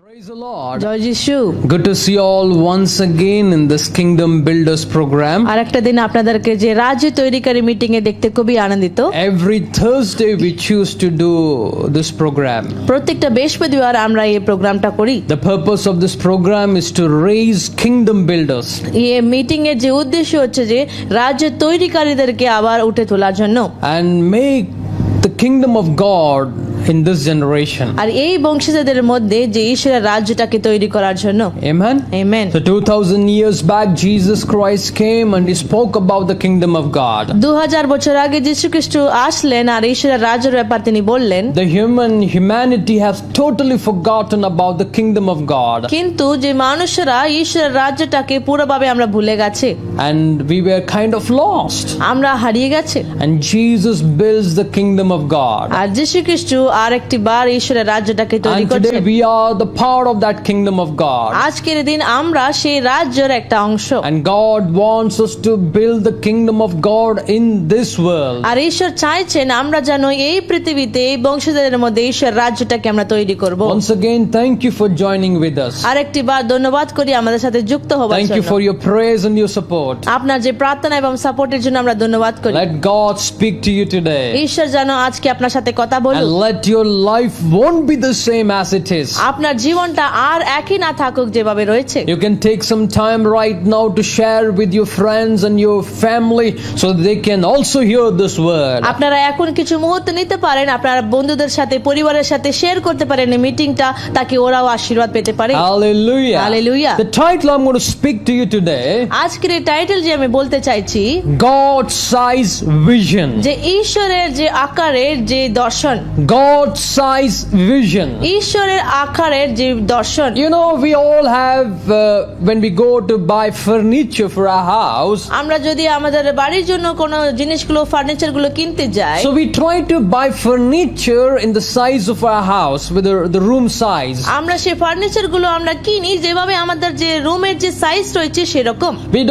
Praise the Lord. জয় যিশু। Good to see you all once again in this Kingdom Builders program. আরেকটা দিন আপনাদেরকে যে রাজ্য তৈরিকারী মিটিং এ দেখতে খুবই আনন্দিত। Every Thursday we choose to do this program. প্রত্যেকটা বৃহস্পতিবার আমরা এই প্রোগ্রামটা করি। The purpose of this program is to raise kingdom builders. এই মিটিং এর যে উদ্দেশ্য হচ্ছে যে রাজ্য তৈরিকারীদেরকে আবার উঠে তোলার জন্য And make the kingdom of God in this generation. আর এই বংশীয়দের মধ্যে যে ঈশ্বরের রাজ্যটাকে তৈরি করার জন্য। Amen. Amen. So 2000 years back Jesus Christ came and he spoke about the kingdom of God. 2000 বছর আগে যীশু খ্রিস্ট আসলেন আর ঈশ্বরের রাজ্যের ব্যাপারে তিনি বললেন। The humanity has totally forgotten about the kingdom of God. কিন্তু যে মানুষরা ঈশ্বরের রাজ্যটাকে পুরোভাবে আমরা ভুলে গেছে। And we were kind of lost. আমরা হারিয়ে গেছে। And Jesus builds the kingdom of God. আর যীশু খ্রিস্ট আরেকটি বার ঈশ্বরের রাজ্যটাকে তৈরি And করছেন। today we are the part of that kingdom of God. আজকের দিন আমরা সেই রাজ্যের একটা অংশ। And God wants us to build the kingdom of God in this world. আর ঈশ্বর চাইছেন আমরা যেন এই পৃথিবীতে এই বংশধরের মধ্যে ঈশ্বর রাজ্যটাকে আমরা তৈরি করব। Once again, thank you for joining with us. আরেকটি বার ধন্যবাদ করি আমাদের সাথে যুক্ত হবার Thank you জন্য। for your prayers and your support. আপনার যে প্রার্থনা এবং সাপোর্টের জন্য আমরা ধন্যবাদ করি। Let God speak to you today. ঈশ্বর যেন আজকে আপনার সাথে কথা And বলুক। let your life won't be the same as it is. আপনার জীবনটা আর একই না থাকুক যেভাবে রয়েছে। You can take some time right now to share with your friends and your family so that they can also hear this word. আপনারা এখন কিছু মুহূর্ত নিতে পারেন আপনার বন্ধুদের সাথে পরিবারের সাথে শেয়ার করতে পারেন এই মিটিংটা তাকে ওরাও আশীর্বাদ পেতে পারে। Hallelujah. Hallelujah. The title I'm going to speak to you today, আজকের এই টাইটেল যে আমি বলতে চাইছি God's size vision. যে ঈশ্বরের যে আকারের যে দর্শন। God's size vision. ঈশ্বরের আকারের যে দর্শন। You know, we all have, when we go to buy furniture for our house, আমরা যদি আমাদের বাড়ির জন্য কোনো জিনিসগুলো ফার্নিচার গুলো কিনতে যাই so we try to buy furniture in the size of our house, with the room size. আমরা সেই ফার্নিচার গুলো আমরা কিনি যেভাবে আমাদের যে রুমের যে সাইজ রয়েছে সেরকম। We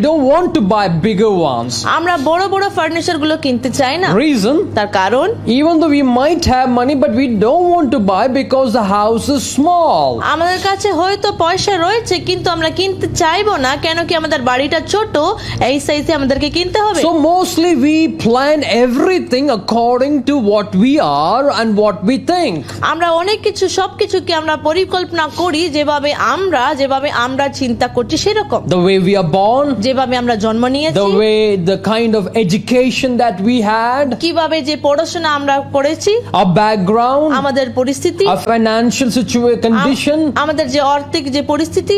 don't want to buy bigger ones. আমরা বড় বড় ফার্নিচার গুলো কিনতে চাই না। Reason? তার কারণ Even though we might have money, but we don't want to buy because the house is small. আমাদের কাছে হয়তো পয়সা রয়েছে কিন্তু আমরা কিনতে চাইবো না কেন কি আমাদের বাড়িটা ছোট এই সাইজে আমাদেরকে কিনতে হবে। So mostly we plan everything according to what we are and what we think. আমরা অনেক কিছু সবকিছুকে আমরা পরিকল্পনা করি যেভাবে আমরা চিন্তা করছি সেরকম। The way we are born, যেভাবে আমরা জন্ম নিয়েছি, the kind of education that we had, কিভাবে যে পড়াশোনা আমরা করেছি, our background, আমাদের পরিস্থিতি, our financial condition, আমাদের যে আর্থিক যে পরিস্থিতি,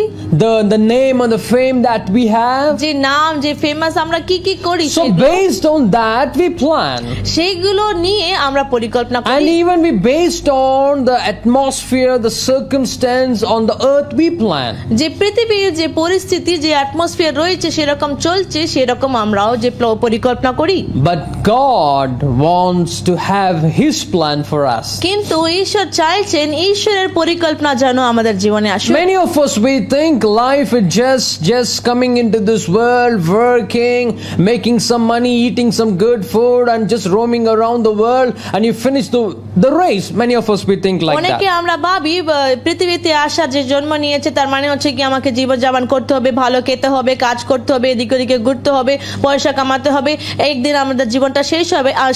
the name and the fame that we have. যে নাম যে ফেমাস আমরা কি কি করি So based on that we plan. সেইগুলো নিয়ে আমরা পরিকল্পনা And করি। even we based on the atmosphere, the circumstance on the earth we plan. যে পৃথিবীর যে পরিস্থিতি যে অ্যাটমসফিয়ার রয়েছে সেরকম চলছে সেরকম আমরাও যে পরিকল্পনা করি। But God wants to have His plan for us. কিন্তু ঈশ্বর চাইছেন ঈশ্বরের পরিকল্পনা যেন আমাদের জীবনে আসে। Many of us we think life is just coming into this world, working, making some money, eating some good food and just roaming around the world and you finish the race. Many of us we think like অনেকে that. আমরা ভাবি পৃথিবীতে আসা যে জন্ম নিয়েছে তার মানে হচ্ছে কি আমাকে জীবন যাপন করতে হবে, ভালো খেতে হবে, কাজ করতে হবে, এদিকে ওদিকে ঘুরতে হবে, পয়সা কামাতে হবে, একদিন আমাদের জীবনটা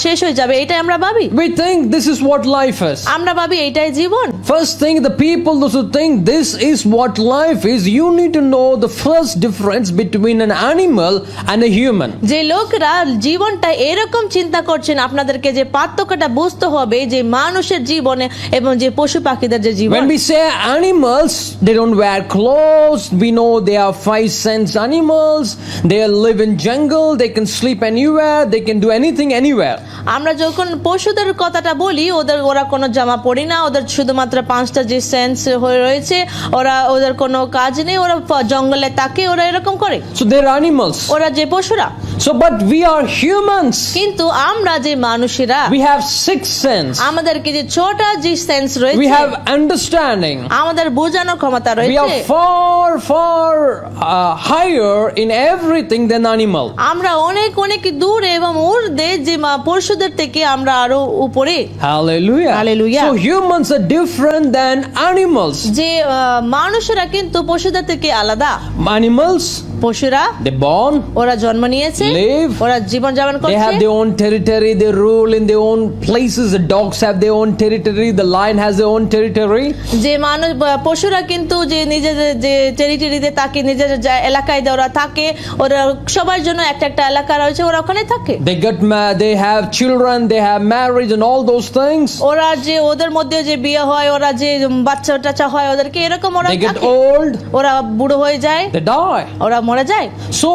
শেষ হয়ে যাবে এটাই আমরা ভাবি। We think this is what life is. আমরা ভাবি এটাই জীবন। First thing, the people those who think this is what life is, you need to know the first difference between an animal and a human. যে লোকরা জীবনটা এরকম চিন্তা করছেন আপনাদেরকে যে পার্থক্যটা বুঝতে হবে যে মানুষের জীবনে এবং যে পশু পাখিদের যে জীবন। When we say animals, they don't wear clothes. We know they are five sense animals. They live in jungle. They can sleep anywhere. They can do anything anywhere. আমরা যখন পশুদের কথাটা বলি ওরা কোনো জামা পরি না, ওদের শুধুমাত্র পাঁচটা যে সেন্স হয়ে রয়েছে, ওদের কোনো কাজ নেই, ওরা জঙ্গলে থাকে, ওরা এরকম করে। So they're animals. ওরা যে পশুরা So, but we are humans. কিন্তু আমরা যে মানুষেরা We have sixth sense. আমাদেরকে যে ছোটা যে সেন্স We রয়েছে, have understanding. আমাদের বোঝানোর ক্ষমতা We রয়েছে, are far higher in everything than animal. আমরা অনেক অনেক দূরে এবং ঊর্ধ্বে যে পশুদের থেকে আমরা আরো উপরে। Hallelujah. Hallelujah. So humans are different than animals. যে মানুষেরা কিন্তু পশুদের থেকে আলাদা। Animals, পশুরা they born, ওরা জন্ম নিয়েছে, live, ওরা জীবন যাপন they have করছে, their own territory, they rule in their own places. The dogs have their own territory, the lion has their own territory. যে মানুষ পশুরা কিন্তু যে নিজেদের যে টেরিটরিতে থাকে, নিজেদের এলাকায় ওরা থাকে, ওরা সবার জন্য একটা একটা এলাকা রয়েছে, ওরা ওখানে থাকে। They get mad, they have children, they have marriage and all those things. ওরা যে ওদের মধ্যে যে বিয়ে হয়, ওরা যে বাচ্চা টাচ্চা হয়, ওদেরকে এরকম ওরা They get থাকে। old, ওরা বুড়ো হয়ে যায়, they die. ওরা মরে যায়। So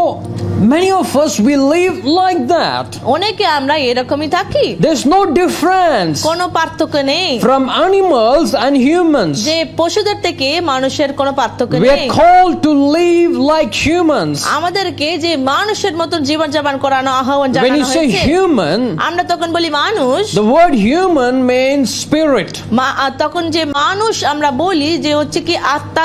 many of us, we live like that. অনেকে আমরা এরকমই থাকি, There's no difference কোনো পার্থক্য নেই। from animals and humans. যে পশুদের থেকে মানুষের কোনো পার্থক্য We নেই। are called to live like humans. আমাদেরকে যে মানুষের মতন জীবন যাপন করানো আহ্বান When জানানো you say হয়েছে। human, আমরা তখন বলি মানুষ, the word human means spirit, তখন যে মানুষ আমরা বলি যে হচ্ছে কি আত্মা,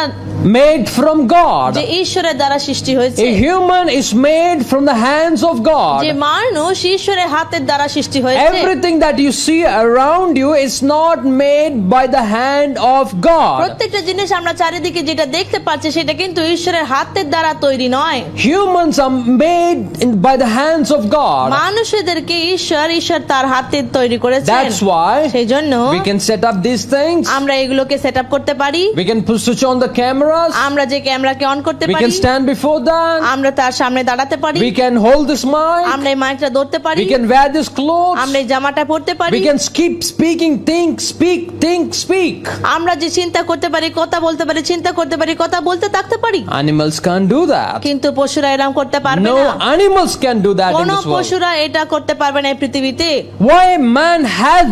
made from God. যে ঈশ্বরের দ্বারা সৃষ্টি হয়েছে। A human is made from the hands of যে God. মানুষ ঈশ্বরের হাতের দ্বারা সৃষ্টি হয়েছে। Everything that you see around you is not made by the hand of God. প্রত্যেকটা জিনিস আমরা চারিদিকে যেটা দেখতে পাচ্ছি সেটা কিন্তু ঈশ্বরের হাতের দ্বারা তৈরি নয়। Humans are made by the hands of God. মানুষদেরকে ঈশ্বর তার হাতে তৈরি করেছেন। That's why সেই জন্য we can set up these things. আমরা এগুলোকে সেট আপ করতে পারি, We can switch on the cameras. আমরা যে ক্যামেরাকে অন করতে We পারি, can stand before that. আমরা তার সামনে দাঁড়াতে পারি, We can hold this mic. আমরা এই মাইকটা ধরতে পারি, We can wear this clothes. আমরা এই জামাটা পরতে পারি, We can keep speaking, speak. আমরা যে চিন্তা করতে পারি, কথা বলতে পারি, চিন্তা করতে পারি, কথা বলতে থাকতে পারি। Animals can't do that. কিন্তু পশুরা এরকম করতে পারবে No না। animals can do that in কোন this world. পশুরা এটা করতে পারবে না এই পৃথিবীতে। Why man has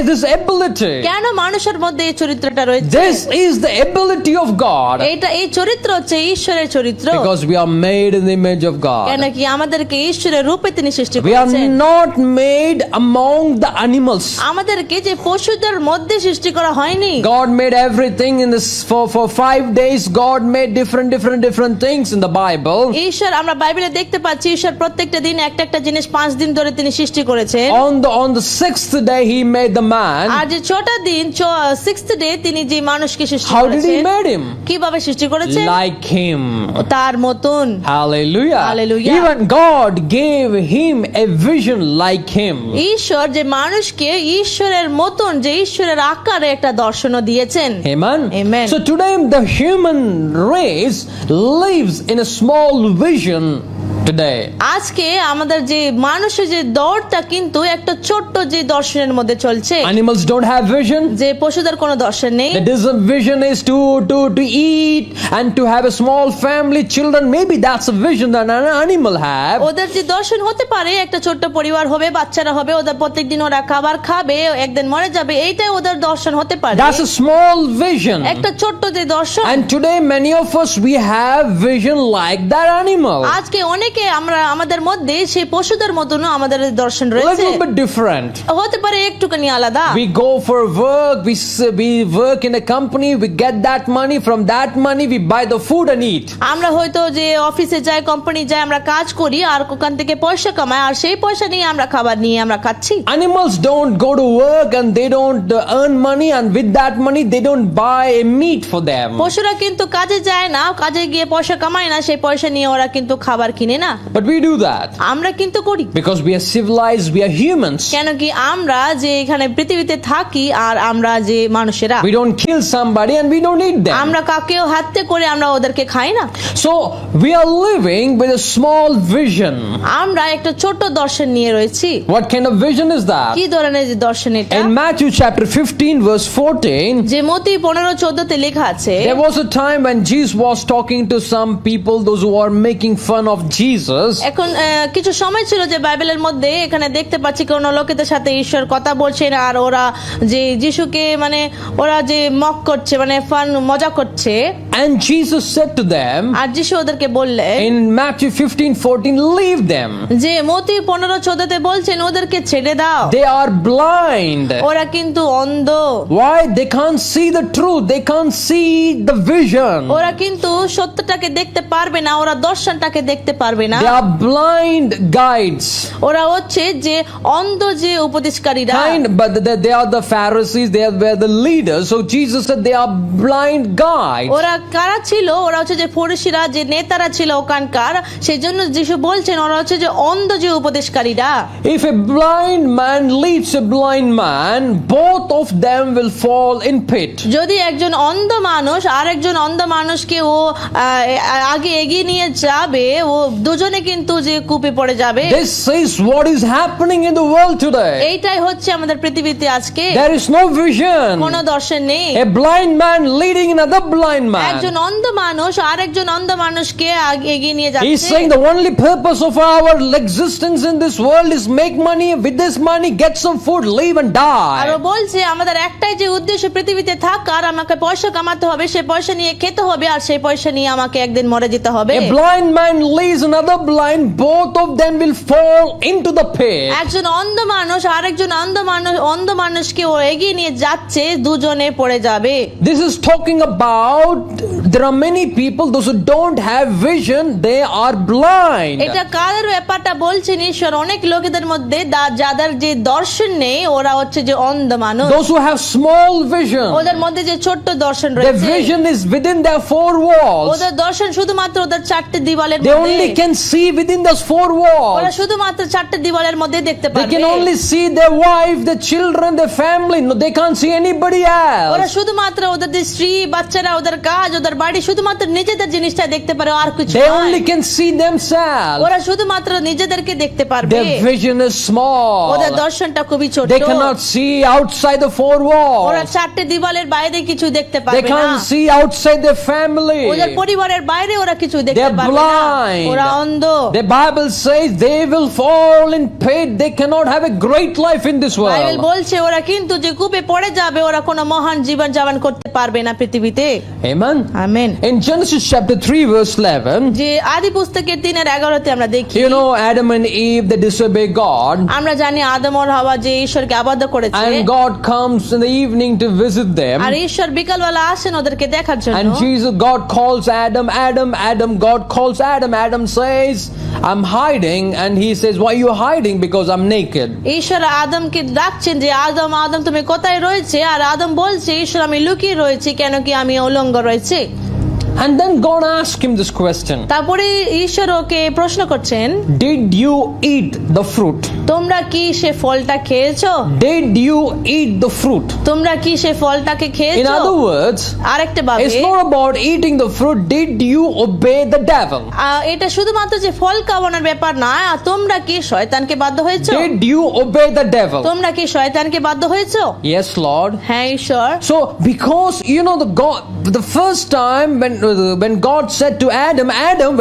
this ability? কেন মানুষের মধ্যে এই চরিত্রটা রয়েছে? This is the ability of God. এই চরিত্র হচ্ছে ঈশ্বরের চরিত্র। Because we are made in the image of কেন God. কি আমাদেরকে ঈশ্বরের রূপে তিনি সৃষ্টি We are করেছেন। not made among the animals. আমাদেরকে যে পশুদের মধ্যে সৃষ্টি করা হয়নি। God made everything in this for 5 days. God made different things in the Bible. ঈশ্বর আমরা বাইবেলে দেখতে পাচ্ছি ঈশ্বর প্রত্যেকটা দিন একটা একটা জিনিস 5 দিন ধরে তিনি সৃষ্টি করেছেন। On the 6th day he made the man. আর যে 6টা দিন 6th ডে তিনি যে মানুষকে সৃষ্টি How did he করেছেন। made him? কিভাবে সৃষ্টি করেছেন? Like him. তার মতন। Hallelujah. Hallelujah. Even God gave him a vision like him. ঈশ্বর যে মানুষকে ঈশ্বরের মতন যে ঈশ্বরের আকারে একটা দর্শনও দিয়েছেন। Amen. Amen. So today the human race lives in a small vision today. আজকে আমাদের যে মানুষের যে দৌড়টা কিন্তু একটা ছোট্ট যে দর্শনের মধ্যে চলছে। Animals don't have vision. যে পশুদের কোনো দর্শন নেই। The vision is to eat and to have a small family, children. Maybe that's a vision that an animal have. ওদের যে দর্শন হতে পারে একটা ছোট্ট পরিবার হবে, বাচ্চারা হবে, ওদের প্রত্যেকদিন ওরা খাবার খাবে, একদিন মরে যাবে, এইটাই ওদের দর্শন হতে পারে। That's a small vision. একটা ছোট্ট যে দর্শন। And today many of us we have vision like that animal. আজকে অনেকে আমরা আমাদের মধ্যে সেই পশুদের মতনও আমাদের দর্শন রয়েছে। Little bit different. হতে পারে একটুখানি আলাদা। We go for work, we work in a company, we get that money, from that money we buy the food and eat. আমরা হয়তো যে অফিসে যাই, কোম্পানি যাই, আমরা কাজ করি আর ওখান থেকে পয়সা কামাই আর সেই পয়সা নিয়ে আমরা খাবার নিয়ে আমরা খাচ্ছি। Animals don't go to work and they don't earn money, and with that money they don't buy a meat for them. পশুরা কিন্তু কাজে যায় না, কাজে গিয়ে পয়সা কামায় না, সেই পয়সা নিয়ে ওরা কিন্তু খাবার কিনে না। But we do that আমরা কিন্তু করি। because we are civilized, we are humans. কেন কি আমরা যে এখানে পৃথিবীতে থাকি আর আমরা যে মানুষেরা, We don't kill somebody and we don't eat them. আমরা কাকেও হাতে করে আমরা ওদেরকে খাই না। So we are living with a small vision. আমরা একটা ছোট দর্শন নিয়ে রয়েছি। What kind of vision is that? কি ধরনের যে দর্শন এটা? In Matthew chapter 15 verse 14, যে মতি 15:14 লেখা আছে, there was a time when Jesus was talking to some people, those who are making fun of Jesus. Jesus. এখন কিছু সময় ছিল যে বাইবেলের মধ্যে এখানে দেখতে পাচ্ছি কোন লোকেদের সাথে ঈশ্বর কথা বলছেন আর ওরা যে যিশুকে মানে ওরা যে মক করছে মানে ফান মজা করছে And Jesus said to them আর যিশু ওদেরকে বললেন in Matthew 15:14, leave them. যে মতি 15:14 বলছেন ওদেরকে ছেড়ে দাও, They are blind. ওরা কিন্তু অন্ধ, Why? They can't see the truth. They can't see the vision. ওরা কিন্তু সত্যটাকে দেখতে পারবে না, ওরা দর্শনটাকে দেখতে পারবে না, They are blind guides. ওরা হচ্ছে যে অন্ধ যে উপদেশকারীরা। But they are the Pharisees. They were the leaders. So Jesus said they are blind guides. ওরা কারা ছিল? ওরা হচ্ছে যে ফরিসিরা, যে নেতারা ছিল ওখানকার, সেই জন্য যিশু বলছেন ওরা হচ্ছে যে অন্ধ যে উপদেশকারীরা। If a blind man leads a blind man, both of them will fall in pit. যদি একজন অন্ধ মানুষ আর একজন অন্ধ মানুষকে ও আগে এগিয়ে নিয়ে যাবে, ও দুজনে কিন্তু যে কূপে পড়ে যাবে। This is what is happening in the world today. এইটাই হচ্ছে আমাদের পৃথিবীতে আজকে। There is no vision. কোনো দর্শন নেই। A blind man leading another blind man. একজন অন্ধ মানুষ আর একজন অন্ধ মানুষকে এগিয়ে নিয়ে He's যাচ্ছে। saying the only purpose of our existence in this world is make money. With this money, get some food, live and R O die. বলছে আমাদের একটাই যে উদ্দেশ্য পৃথিবীতে থাকার, আমাকে পয়সা কামাতে হবে, সেই পয়সা নিয়ে খেতে হবে, আর সেই পয়সা নিয়ে আমাকে একদিন মরে যেতে হবে। A blind man leads another blind. Both of them will fall into the pit. একজন অন্ধ মানুষ আর একজন অন্ধ মানুষকে ও এগিয়ে নিয়ে যাচ্ছে, দুজনে পড়ে যাবে। This is talking about there are many people, those who don't have vision, they are blind. এটা কাদের ব্যাপারটা বলছেন ঈশ্বর? অনেক লোকেদের মধ্যে যাদের যে দর্শন নেই, ওরা হচ্ছে যে অন্ধ মানুষ। Those who have small vision, ওদের মধ্যে যে ছোট্ট দর্শন their রয়েছে, vision is within their four walls. ওদের দর্শন শুধুমাত্র ওদের চারটে দিওয়ালের They মধ্যে। only can see within those four ওরা walls. শুধুমাত্র চারটে দিওয়ালের মধ্যে দেখতে They পারবে। can only see their wife, their children, their family. No, they can't see anybody ওরা else. শুধুমাত্র ওদের যে স্ত্রী, বাচ্চারা, ওদের কাজ, ওদের বাড়ি, শুধুমাত্র নিজেদের জিনিসটা দেখতে পারে, আর কিছু They নয়। only can see themselves. ওরা শুধুমাত্র নিজেদেরকে দেখতে পারবে। Their vision is ওদের small. দর্শনটা খুবই ছোট। They cannot see outside the four ওরা walls. চারটে দিওয়ালের বাইরে কিছু দেখতে They পারবে না। can't see outside their family. ওদের পরিবারের বাইরে ওরা কিছু দেখতে They're পারবে না। blind. ওরা অন্ধ। The Bible says they will fall in pit. They cannot have a great life in this Bible world. বলছে ওরা কিন্তু যে কূপে পড়ে যাবে, ওরা কোনো মহান জীবন যাপন করতে পারবে না পৃথিবীতে। Amen. Amen. In Genesis chapter 3 verse 11, যে আদি পুস্তকের 3:11 আমরা দেখি, you know Adam and Eve, they disobey God. আমরা জানি আদম আর হাওয়া যে ঈশ্বরকে আবাদ করেছে, And God comes in the evening to visit them. আর ঈশ্বর বিকালবেলা আসেন ওদেরকে দেখার জন্য। And God calls Adam. God calls Adam. Adam says, I'm hiding. And he says, why are you hiding? Because I'm naked. ঈশ্বর আদমকে ডাকছেন যে আদম তুমি কোথায় রয়েছে? আর আদম বলছে ঈশ্বর আমি লুকিয়ে রয়েছি, কেন কি আমি উলঙ্গ রয়েছে। And then God asked him this question. তারপরে ঈশ্বর ওকে প্রশ্ন করছেন, Did you eat the fruit? তোমরা কি সে ফলটা খেয়েছো? Did you eat the fruit? তোমরা কি সে ফলটাকে In খেয়েছো? other words, আরেকটা ভাবে it's not about eating the fruit. Did you obey the devil? এটা শুধুমাত্র যে ফল খাওয়ানোর ব্যাপার না, তোমরা কি শয়তানকে বাধ্য হয়েছো? Did you obey the devil? তোমরা কি শয়তানকে বাধ্য হয়েছো? Yes, Lord. হ্যাঁ ঈশ্বর। So, because the first time when God said to Adam,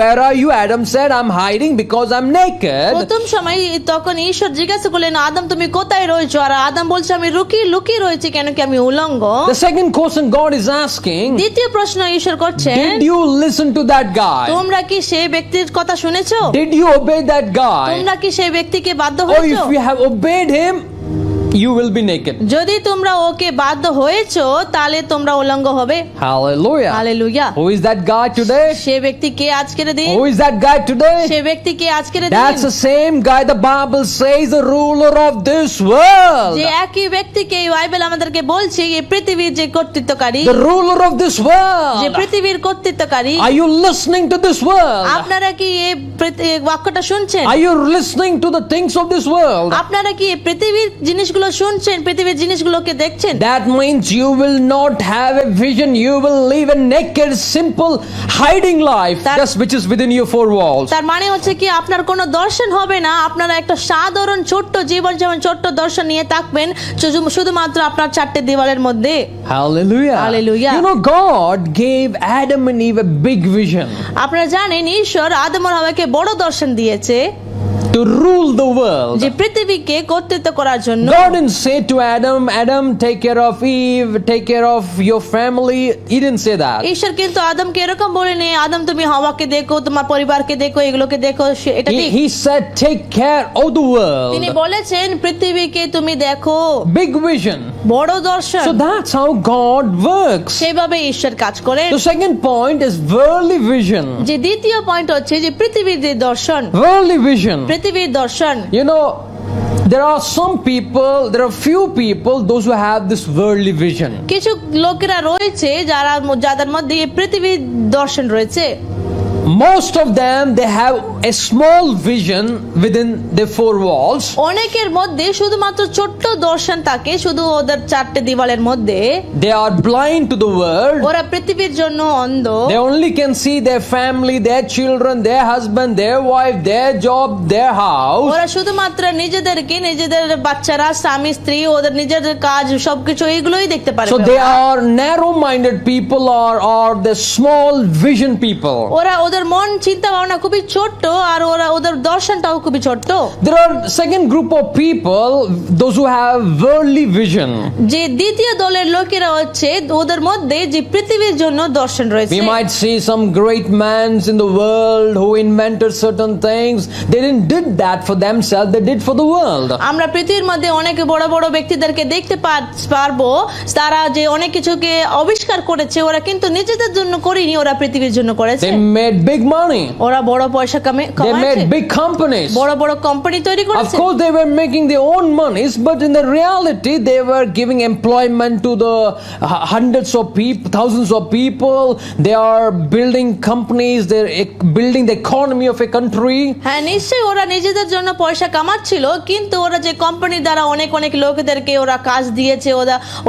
where are you? Adam said, I'm hiding because I'm naked. প্রথম সময় তখন ঈশ্বর জিজ্ঞাসা করলেন, আদম তুমি কোথায় রয়েছো? আর আদম বলছে আমি লুকিয়ে রয়েছি, কেন কি আমি উলঙ্গ। The second question God is asking, দ্বিতীয় প্রশ্ন ঈশ্বর করছেন, did you listen to that guy? তোমরা কি সেই ব্যক্তির কথা শুনেছো? Did you obey that guy? তোমরা কি সেই ব্যক্তিকে বাধ্য Or হয়েছো? if you have obeyed him, you will be naked. যদি তোমরা ওকে বাধ্য হয়েছো, তাহলে তোমরা উলঙ্গ হবে। Hallelujah. Hallelujah. Who is that guy today? সে ব্যক্তি কে আজকের দিন? Who is that guy today? সে ব্যক্তি কে আজকের দিন? That's the same guy the Bible says, the ruler of this world. যে একই ব্যক্তিকে বাইবেল আমাদেরকে বলছে এই পৃথিবীর যে কর্তৃত্বকারী, The ruler of this যে world. পৃথিবীর কর্তৃত্বকারী। Are you listening to this world? আপনারা কি এই বাক্যটা শুনছেন? Are you listening to the things of this world? আপনারা কি এই পৃথিবীর জিনিসগুলো জিনিসগুলো শুনছেন, পৃথিবীর জিনিসগুলোকে দেখছেন, that means you will not have a vision. You will live a naked, simple, hiding life, just which is within your four walls. তার মানে হচ্ছে কি আপনার কোনো দর্শন হবে না, আপনারা একটা সাধারণ ছোট্ট জীবন যেমন ছোট্ট দর্শন নিয়ে থাকবেন শুধুমাত্র আপনার চারটে দেওয়ালের মধ্যে। Hallelujah. Hallelujah. You know, God gave Adam and Eve a big vision আপনারা জানেন ঈশ্বর আদম আর হাওয়াকে বড় দর্শন দিয়েছে to rule the world. যে পৃথিবীকে কর্তৃত্ব করার জন্য। God didn't say to Adam, Adam, take care of Eve, take care of your family. He didn't say that. ঈশ্বর কিন্তু আদমকে এরকম বলেনি, আদম তুমি হাওয়াকে দেখো, তোমার পরিবারকে দেখো, এগুলোকে দেখো। এটা ঠিক। He said, take care of the তিনি world. বলেছেন পৃথিবীকে তুমি দেখো, Big vision. বড় দর্শন। So that's how God works. সেভাবে ঈশ্বর কাজ করেন। The second point is worldly vision. যে দ্বিতীয় পয়েন্ট হচ্ছে যে পৃথিবীর যে দর্শন, Worldly vision. পৃথিবীর দর্শন। You know, there are few people, those who have this worldly vision. কিছু লোকেরা রয়েছে যাদের মধ্যে এই পৃথিবীর দর্শন রয়েছে। Most of them, they have a small vision within their four walls. অনেকের মধ্যে শুধুমাত্র ছোট্ট দর্শন থাকে, শুধু ওদের চারটে দেওয়ালের মধ্যে। They are blind to the world. ওরা পৃথিবীর জন্য অন্ধ। They only can see their family, their children, their husband, their wife, their job, their house. ওরা শুধুমাত্র নিজেদের বাচ্চারা, স্বামী স্ত্রী, ওদের নিজেদের কাজ সবকিছু এইগুলোই দেখতে পারে। So they are narrow-minded people, or the small vision people. ওরা ওদের মন চিন্তা ভাবনা খুবই ছোট্ট, আর ওদের দর্শনটাও খুবই ছোট্ট। There are second group of people, those who have worldly vision. যে দ্বিতীয় দলের লোকেরা হচ্ছে ওদের মধ্যে যে পৃথিবীর জন্য দর্শন রয়েছে। We might see some great men in the world who invented certain things. They didn't did that for themselves, they did for the world. আমরা পৃথিবীর মধ্যে অনেক বড় বড় ব্যক্তিদেরকে দেখতে পারবো, তারা যে অনেক কিছুকে আবিষ্কার করেছে, ওরা কিন্তু নিজেদের জন্য করেনি, ওরা পৃথিবীর জন্য করেছে। They made big money. ওরা বড় পয়সা They কামাচ্ছে, made big companies. বড় বড় কোম্পানি তৈরি Of করেছে। course, they were making their own monies, but in the reality, they were giving employment to the hundreds of people, thousands of people. They are building companies. They're building the economy of a country. হ্যাঁ, নিশ্চয়ই ওরা নিজেদের জন্য পয়সা কামাচ্ছিল, কিন্তু ওরা যে কোম্পানির দ্বারা অনেক লোকেদেরকে ওরা কাজ দিয়েছে,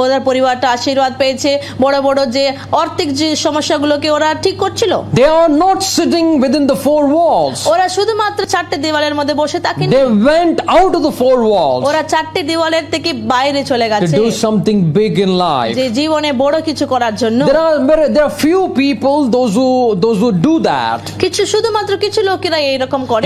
ওদের পরিবারটা আশীর্বাদ পেয়েছে, বড় বড় যে আর্থিক যে সমস্যাগুলোকে ওরা ঠিক করছিল। They are not sitting within the four walls. ওরা শুধুমাত্র চারটে দেওয়ালের মধ্যে বসে থাকেনি, They went out of the four walls ওরা চারটে দেওয়ালের থেকে বাইরে চলে to গেছে do something big in life. যে জীবনে বড় কিছু করার জন্য। There are few people, those who do that. শুধুমাত্র কিছু লোকেরা এইরকম করে।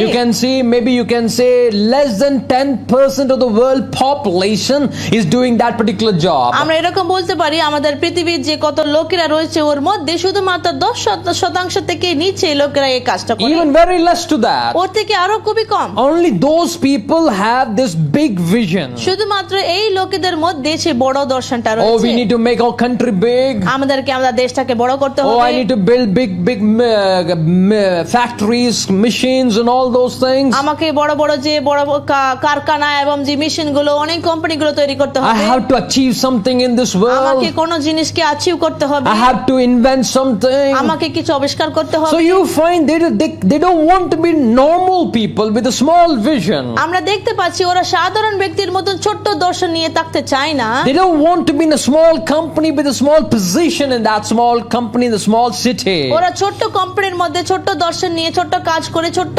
Maybe you can say less than 10% of the world population is doing that particular job. আমরা এরকম বলতে পারি আমাদের পৃথিবীর যে কত লোকেরা রয়েছে ওর মধ্যে শুধুমাত্র 10% থেকে নিচে লোকেরা এই কাজটা করে। Even very less to that. ওর থেকে আরো খুবই কম। Only those people have this big vision. শুধুমাত্র এই লোকেদের মধ্যে সে বড় দর্শনটা Oh, রয়েছে। we need to make our country big. আমাদের দেশটাকে বড় করতে Oh, হবে। I need to build big factories, machines and all those things. আমাকে বড় বড় যে কারখানা এবং যে মেশিন গুলো, অনেক কোম্পানি গুলো তৈরি করতে I হবে। have to achieve something in this world. আমাকে কোন জিনিসকে অ্যাচিভ করতে হবে। I have to invent something. আমাকে কিছু আবিষ্কার করতে হবে। So you find they don't want to be normal people with a small vision. আমরা দেখতে পাচ্ছি ওরা সাধারণ ব্যক্তির মতন ছোট্ট দর্শন নিয়ে থাকতে চায় না। They don't want to be in a small company with a small position in that small company in the small city. ওরা ছোট্ট কোম্পানির মধ্যে ছোট্ট দর্শন নিয়ে ছোট্ট কাজ করে ছোট্ট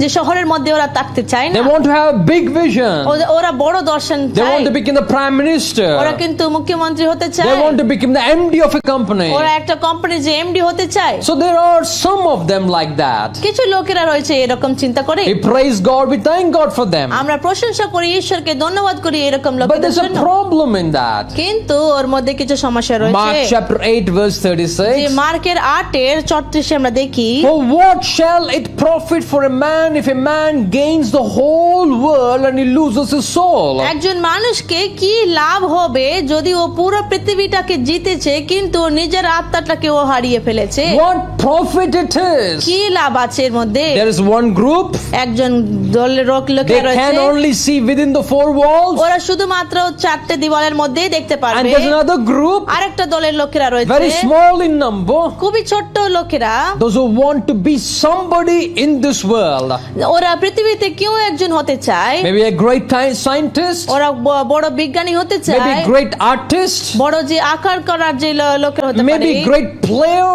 যে শহরের মধ্যে ওরা থাকতে চায় না। They want to have a big vision. ওরা বড় দর্শন They চায়। want to become the prime minister. ওরা কিন্তু মুখ্যমন্ত্রী হতে চায়। They want to become the MD of a company. ওরা একটা কোম্পানির যে এমডি হতে চায়। So there are some of them like that. কিছু লোকেরা রয়েছে এরকম চিন্তা করে। We praise God, we thank God for them. আমরা প্রশংসা করি, ঈশ্বরকে ধন্যবাদ করি এরকম But লোকেদের there's a জন্য। problem in that. কিন্তু ওর মধ্যে কিছু সমস্যা রয়েছে। Mark chapter 8 verse যে 36. মার্কের 8:34 আমরা দেখি, For what shall it profit for a man if a man gains the whole world and he loses his soul? একজন মানুষকে কি লাভ হবে যদি ও পুরো পৃথিবীটাকে জিতেছে কিন্তু নিজের আত্মাটাকে ও হারিয়ে ফেলেছে? What profit it is? কি লাভ আছে এর মধ্যে? There is one group. একজন দলের লোকেরা They can রয়েছে, only see within the four walls. ওরা শুধুমাত্র চারটে দেওয়ালের মধ্যেই দেখতে And পারবে। there's another group, আরেকটা দলের লোকেরা very রয়েছে, small in number. খুবই ছোট্ট লোকেরা, Those who want to be somebody in this world. ওরা পৃথিবীতে কেউ একজন হতে চায়, Maybe a great scientist, ওরা বড় বিজ্ঞানী হতে চায়, maybe great artist, বড় যে আকার করার যে লোকের হতে পারে, maybe great player.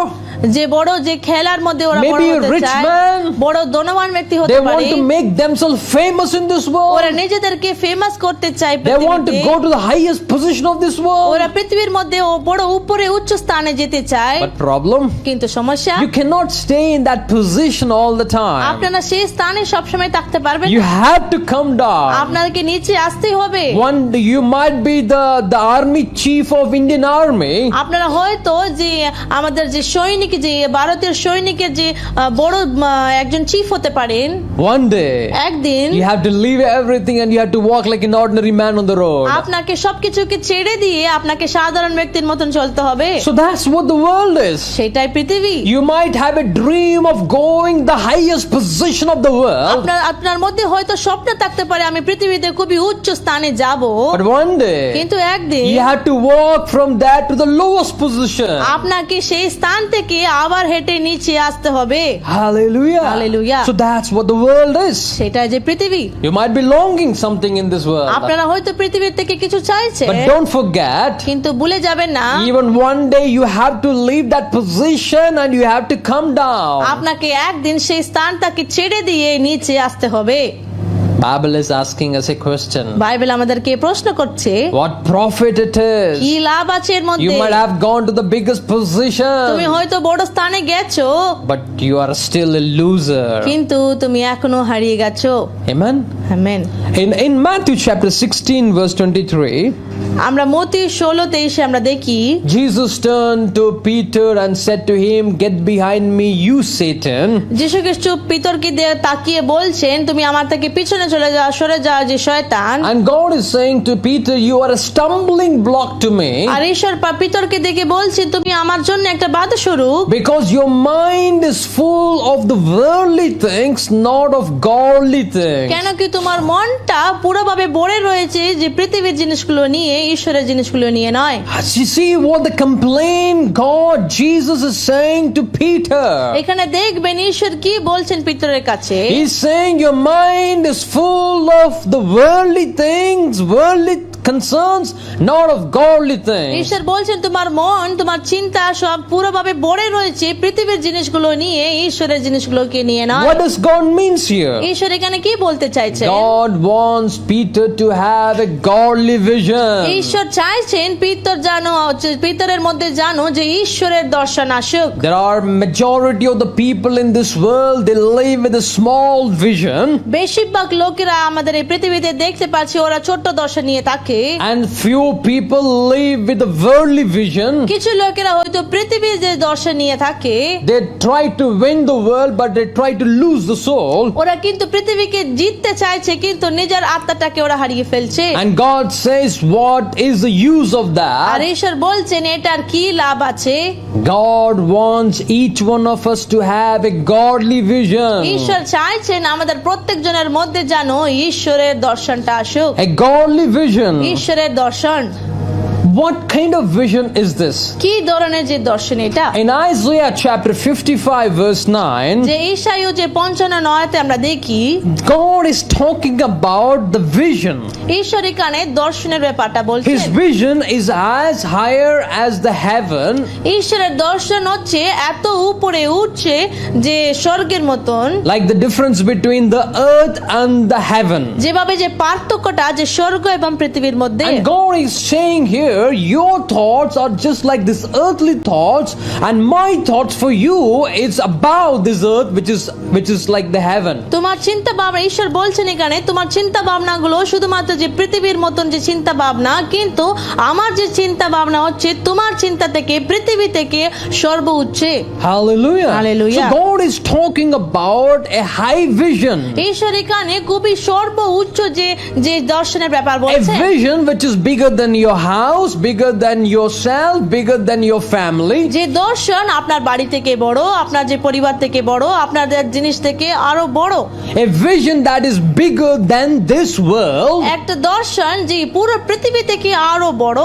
যে বড় যে খেলার মধ্যে ওরা বড় Maybe a হতে rich চায়, man. বড় ধনবান ব্যক্তি হতে They পারে, want to make themselves famous in this ওরা world. নিজেদেরকে ফেমাস করতে চায় They want to পৃথিবীতে, go to the highest position of this world. ওরা পৃথিবীর মধ্যে বড় উপরে উচ্চ স্থানে যেতে চায়। But problem, কিন্তু সমস্যা, you cannot stay in that position all the time. আপনারা সেই স্থানে সবসময় থাকতে পারবেন You না, have to come down. আপনাদেরকে নিচে আসতে হবে। One day you might be the army chief of Indian Army. আপনারা হয়তো যে আমাদের যে সৈনিক, যে ভারতীয় সৈনিকের যে বড় একজন চিফ হতে পারেন। One day একদিন you have to leave everything and you have to walk like an ordinary man on the road. আপনাকে সবকিছুকে ছেড়ে দিয়ে আপনাকে সাধারণ ব্যক্তির মতন চলতে হবে। So that's what the world is. সেটাই পৃথিবী। You might have a dream of going the highest position of the world, আপনার মধ্যে হয়তো স্বপ্ন থাকতে পারে আমি পৃথিবীতে খুবই উচ্চ স্থানে যাব, but one day কিন্তু একদিন you have to walk from that to the lowest position. আপনাকে সেই স্থান থেকে আবার হেঁটে নিচে আসতে হবে। Hallelujah. Hallelujah. So that's what the world is. সেটাই যে পৃথিবী। You might be longing something in this world, আপনারা হয়তো পৃথিবীর থেকে কিছু চাইছে, but don't forget, কিন্তু ভুলে যাবেন না even one day you have to leave that position and you have to come down. আপনাকে একদিন সেই স্থানটাকে ছেড়ে দিয়ে নিচে আসতে হবে। Bible is asking us a question. Bible আমাদেরকে প্রশ্ন করছে, What profit it কি is? লাভ আছে এর You মধ্যে? might have gone to the biggest তুমি position, হয়তো বড় স্থানে গেছো, but you are still a loser. কিন্তু তুমি এখনো হারিয়ে গেছো। Amen. Amen. In Matthew chapter 16 verse 23, আমরা মতি 16:23 আমরা দেখি, Jesus turned to Peter and said to him, "Get behind me, you Satan." যীশু খ্রিস্ট পিতরকে দিয়ে তাকিয়ে বলছেন, তুমি আমার থেকে পিছনে চলে যাও, সরে যাও যে শয়তান। And God is saying to Peter, "You are a stumbling block to me আর ঈশ্বর পিতরকে দেখে বলছেন, তুমি আমার জন্য একটা বাধা স্বরূপ, because your mind is full of the worldly things, not of godly things." কেন কি তোমার মনটা পুরোভাবে ভরে রয়েছে যে পৃথিবীর জিনিসগুলো নিয়ে, ঈশ্বরের জিনিসগুলো নিয়ে নয়। You see what the complaint God, Jesus is saying to Peter. এখানে দেখবেন ঈশ্বর কি বলছেন পিতরের কাছে, He's saying your mind is full of the worldly things, worldly concerns, not of godly things. ঈশ্বর বলছেন তোমার মন, তোমার চিন্তা সব পুরোভাবে ভরে রয়েছে পৃথিবীর জিনিসগুলো নিয়ে, ঈশ্বরের জিনিসগুলোকে নিয়ে নয়। What does God means here? ঈশ্বর এখানে কি বলতে চাইছেন? God wants Peter to have a godly vision. ঈশ্বর চাইছেন পিতরের মধ্যে জানো যে ঈশ্বরের দর্শন আসুক। There are majority of the people in this world, they live with a small vision, বেশিরভাগ লোকেরা আমাদের এই পৃথিবীতে দেখতে পাচ্ছি ওরা ছোট্ট দর্শন নিয়ে থাকে, and few people live with a worldly vision. কিছু লোকেরা হয়তো পৃথিবীর যে দর্শন নিয়ে থাকে, They try to win the world, but they try to lose the soul. ওরা কিন্তু পৃথিবীকে জিততে চাইছে কিন্তু নিজের আত্মাটাকে ওরা হারিয়ে ফেলছে। And God says, what is the use of R that? ঈশ্বর বলছেন এটার কি লাভ আছে? God wants each one of us to have a godly vision. ঈশ্বর চাইছেন আমাদের প্রত্যেকজনের মধ্যে জানো ঈশ্বরের দর্শনটা আসুক। A godly vision. ঈশ্বরের দর্শন What kind of vision is this? কি ধরনের যে দর্শন এটা? In Isaiah chapter 55 verse 9, যে ঈশায় যে 55:9 আমরা দেখি God is talking about the vision. ঈশ্বর এখানে দর্শনের ব্যাপারটা His বলছেন। vision is as higher as the heaven, ঈশ্বরের দর্শন হচ্ছে এত উপরে উঠছে যে স্বর্গের মতন, like the difference between the earth and the heaven. যেভাবে যে পার্থক্যটা যে স্বর্গ এবং পৃথিবীর মধ্যে। And God is saying here, your thoughts are just like this earthly thoughts, and my thoughts for you is above this earth, which is like the heaven. তোমার চিন্তা ভাবনা, ঈশ্বর বলছেন এখানে তোমার চিন্তা ভাবনাগুলো শুধুমাত্র যে পৃথিবীর মতন যে চিন্তা ভাবনা, কিন্তু আমার যে চিন্তা ভাবনা হচ্ছে তোমার চিন্তা থেকে পৃথিবী থেকে সর্বোচ্চে। Hallelujah. Hallelujah. So God is talking about a high vision. ঈশ্বর এখানে খুবই সর্বোচ্চ যে যে দর্শনের ব্যাপার A বলছেন। vision which is bigger than your house, bigger than yourself, bigger than your family. যে দর্শন আপনার বাড়ি থেকে বড়, আপনার যে পরিবার থেকে বড়, আপনাদের জিনিস থেকে আরো বড়, A vision that is bigger than this world. একটা দর্শন যে পুরো পৃথিবী থেকে আরো বড়,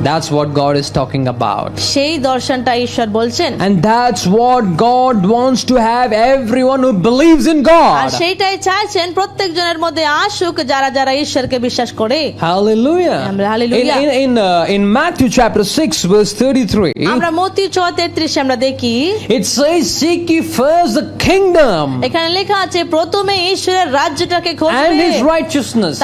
That's what God is talking about. সেই দর্শনটা ঈশ্বর বলছেন। And that's what God wants to have everyone who believes in R God. সেইটাই চাইছেন প্রত্যেক জনের মধ্যে আসুক যারা যারা ঈশ্বরকে বিশ্বাস করে। Hallelujah. Hallelujah. In Matthew chapter 6 verse 33, আমরা মত্তী 6:33 আমরা দেখি, it says, seek ye first the kingdom এখানে লেখা আছে প্রথমে ঈশ্বরের রাজ্যটাকে and খুঁজবে, his righteousness.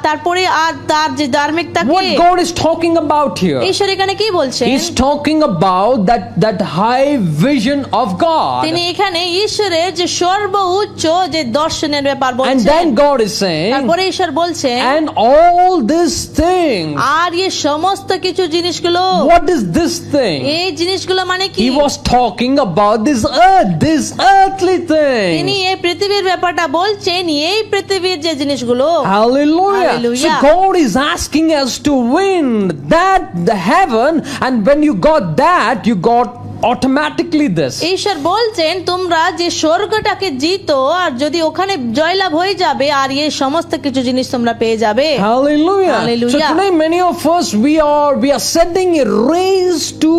তারপরে আর তার যে ধার্মিকতাকে। What God is talking about here, ঈশ্বর এখানে কি বলছেন? He's talking about that high vision of God. তিনি এখানে ঈশ্বরের যে সর্বোচ্চ যে দর্শনের ব্যাপার And বলছেন। then God is saying, তারপরে ঈশ্বর বলছেন, and all these things. আর এই সমস্ত কিছু জিনিসগুলো, What is this thing? এই জিনিসগুলো মানে কি? He was talking about this earth, this earthly তিনি thing. এই পৃথিবীর ব্যাপারটা বলছেন, এই পৃথিবীর যে জিনিসগুলো। Hallelujah. Hallelujah. So God is asking us to win that the heaven, and when you got that, you got automatically this. ঈশ্বর বলছেন তোমরা যে স্বর্গটাকে জিতো, আর যদি ওখানে জয়লাভ হয়ে যাবে, আর এই সমস্ত কিছু জিনিস তোমরা পেয়ে যাবে। Hallelujah. Hallelujah. So today many of us we are setting a race to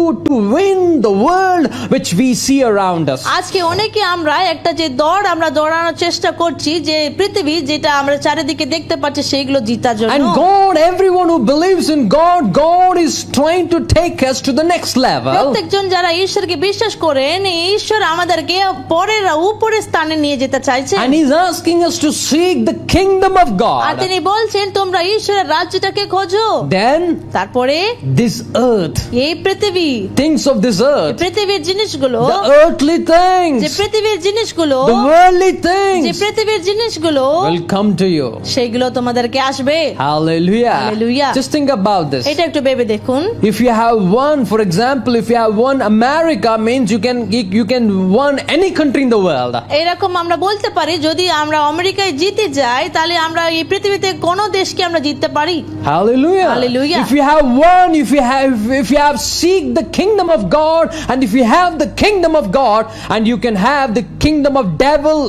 win the world which we see around us. আজকে অনেকে আমরা একটা যে দৌড় আমরা দৌড়ানোর চেষ্টা করছি, যে পৃথিবী যেটা আমরা চারিদিকে দেখতে পাচ্ছি সেইগুলো জিতার জন্য। And God, everyone who believes in God, God is trying to take us to the next level. প্রত্যেকজন যারা ঈশ্বরকে বিশ্বাস করেন, ঈশ্বর আমাদেরকে পরের উপরে স্থানে নিয়ে যেতে চাইছেন। And He's asking us to seek the kingdom of R God. তিনি বলছেন তোমরা ঈশ্বরের রাজ্যটাকে খোঁজো। Then তারপরে this earth, এই পৃথিবী, things of this earth, পৃথিবীর জিনিসগুলো, the earthly যে things, পৃথিবীর জিনিসগুলো, the worldly যে things পৃথিবীর জিনিসগুলো will come to you. সেইগুলো তোমাদেরকে আসবে। Hallelujah. Hallelujah. Just think about this. এটা একটু ভেবে দেখুন। If you have one, for example, if you have one America, means you can won any country in the world. এরকম আমরা বলতে পারি, যদি আমরা আমেরিকায় জিতে যাই তাহলে আমরা এই পৃথিবীতে কোন দেশকে আমরা জিততে পারি। Hallelujah. Hallelujah. If you have one, if you have seek the kingdom of God, and if you have the kingdom of God, and you can have the kingdom of devil.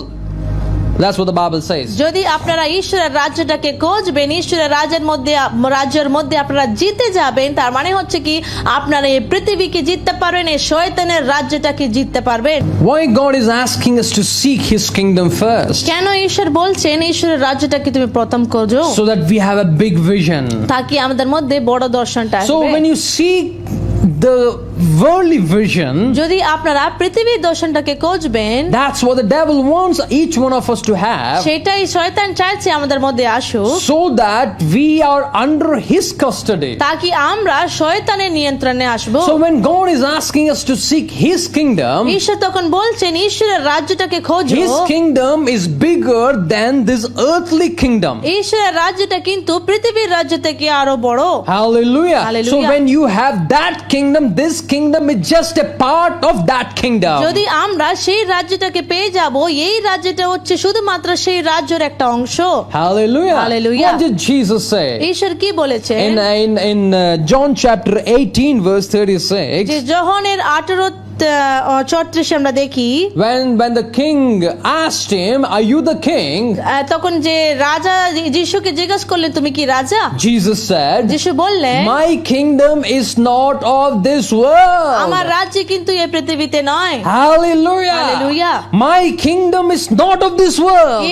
That's what the Bible says. যদি আপনারা ঈশ্বরের রাজ্যটাকে খুঁজবেন, ঈশ্বরের রাজ্যের মধ্যে আপনারা জিতে যাবেন, তার মানে হচ্ছে কি আপনারা এই পৃথিবীকে জিততে পারবেন, এই শয়তানের রাজ্যটাকে জিততে পারবেন। Why God is asking us to seek His kingdom first? কেন ঈশ্বর বলছেন ঈশ্বরের রাজ্যটাকে তুমি প্রথম খোঁজো? So that we have a big vision. তাকি আমাদের মধ্যে বড় দর্শনটা So আসবে। when you seek the worldly vision, যদি আপনারা পৃথিবীর দর্শনটাকে খুঁজবেন, that's what the devil wants each one of us to have, সেটাই শয়তান চাইছে আমাদের মধ্যে আসুক, so that we are under his custody. তাকি আমরা শয়তানের নিয়ন্ত্রণে আসব। So when God is asking us to seek his kingdom, ঈশ্বর তখন বলছেন ঈশ্বরের রাজ্যটাকে খোঁজো। his kingdom is bigger than this earthly kingdom. ঈশ্বরের রাজ্যটা কিন্তু পৃথিবীর রাজ্য থেকে আরো বড়। Hallelujah. Hallelujah. So when you have that kingdom, this kingdom is just a part of that kingdom. যদি আমরা সেই রাজ্যটাকে পেয়ে যাব, এই রাজ্যটা হচ্ছে শুধুমাত্র সেই রাজ্যের একটা অংশ। Hallelujah. Hallelujah. What did Jesus say? ঈশ্বর কি বলেছেন? In John chapter 18 verse 36, যে যোহনের 18:34 আমরা দেখি, when the king asked him, are you the king? তখন যে রাজা যিশুকে জিজ্ঞাসা করলেন তুমি কি রাজা? Jesus said, যিশু বললেন my kingdom is not of this আমার world. রাজ্য কিন্তু এই পৃথিবীতে নয়। Hallelujah. Hallelujah. My kingdom is not of this world.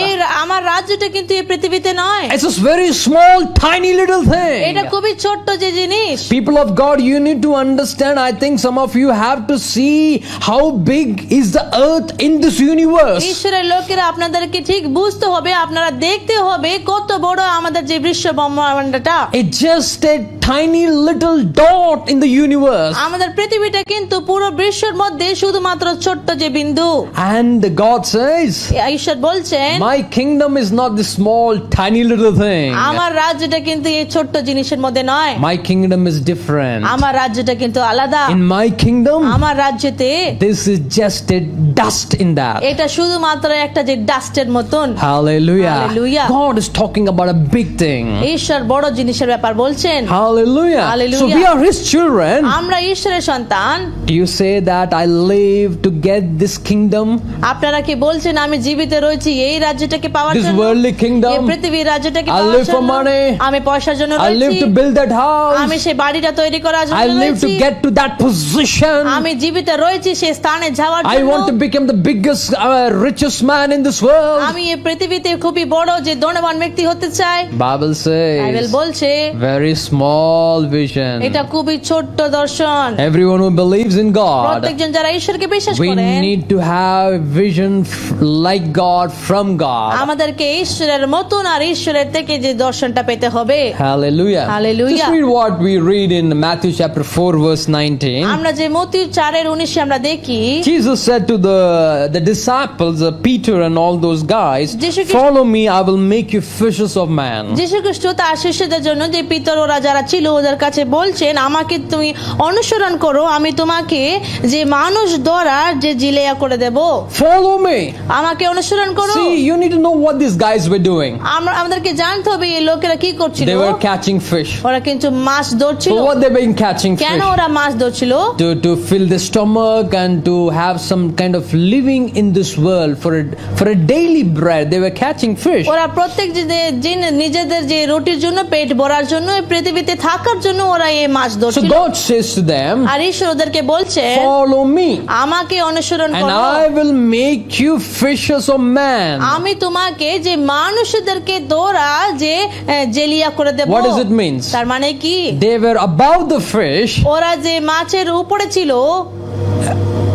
আমার রাজ্যটা কিন্তু এই পৃথিবীতে নয়। It's a very small, tiny little thing. এটা খুবই ছোট্ট যে জিনিস। People of God, you need to understand. I think some of you have to see how big is the earth in this universe. ঈশ্বরের লোকেরা আপনাদেরকে ঠিক বুঝতে হবে, আপনারা দেখতে হবে কত বড় আমাদের যে বিশ্ব ব্রহ্মাণ্ডটা। It's just a tiny little dot in the universe. আমাদের পৃথিবীটা কিন্তু পুরো বিশ্বের মধ্যে শুধুমাত্র ছোট্ট যে বিন্দু। And God says, ঈশ্বর বলছেন my kingdom is not this small, tiny little thing. আমার রাজ্যটা কিন্তু এই ছোট্ট জিনিসের মধ্যে নয়। My kingdom is different. আমার রাজ্যটা কিন্তু আলাদা। In my kingdom, আমার রাজ্য রাজ্যেতে this is just a dust in that. এটা শুধুমাত্র একটা যে ডাস্টের মতন। Hallelujah. Hallelujah. God is talking about a big thing. ঈশ্বর বড় জিনিসের ব্যাপার বলছেন। Hallelujah. Hallelujah. So we are his children. আমরা ঈশ্বরের সন্তান। Do you say that I live to get this kingdom? আপনারা কি বলছেন আমি জীবিত রয়েছি এই রাজ্যটাকে পাওয়ার This জন্য? worldly এই kingdom? পৃথিবীর রাজ্যটাকে I পাওয়ার live for জন্য? money. আমি পয়সার জন্য I live রয়েছি। to build that আমি house. সেই বাড়িটা তৈরি করার I জন্য live to রয়েছি। get to that position. আমি জীবিত রয়েছি সেই স্থানে যাওয়ার I want to জন্য। become the biggest, richest man in this world. আমি এই পৃথিবীতে খুবই বড় যে ধনবান ব্যক্তি হতে চাই। Bible বাইবেল says বলছে very small vision. এটা খুবই ছোট্ট দর্শন। Everyone who believes in God, প্রত্যেকজন যারা ঈশ্বরকে বিশ্বাস we করেন need to have vision like God from God. আমাদেরকে ঈশ্বরের মতন আর ঈশ্বরের থেকে যে দর্শনটা পেতে হবে। Hallelujah. Hallelujah. Just read what we read in Matthew chapter 4 verse 19. আমরা যে মত্তীয় 4:19 আমরা দেখি Jesus said to the disciples, Peter and all those guys, যীশু খ্রিস্ট- follow me, I will make you fishers of man. যীশু খ্রিস্ট তার শিষ্যদের জন্য যে পিতর ওরা যারা ছিল ওদের কাছে বলছেন আমাকে তুমি অনুসরণ করো আমি তোমাকে যে মানুষ ধরার যে জিলেয়া করে দেব। Follow me. আমাকে অনুসরণ করো। See, you need to know what these guys were doing. আমাদেরকে জানতে হবে এই লোকেরা কি করছিল। They were catching fish. ওরা কিন্তু মাছ ধরছিল। For what they were catching কেন fish? ওরা মাছ ধরছিল? To fill their stomach and to have some kind of living in this world for a daily bread. They were catching fish. ওরা প্রত্যেক নিজেদের যে রুটির জন্য পেট ভরার জন্য এই পৃথিবীতে থাকার জন্য ওরা এই মাছ So ধরছিল। God says to them, আর ঈশ্বর ওদেরকে বলছে follow me আমাকে অনুসরণ and করো I will make you fishers of man. আমি তোমাকে যে মানুষদেরকে ধরা যে জেলিয়া করে দেব। What does it mean? তার মানে কি They were above the fish, ওরা যে মাছের উপরে ছিল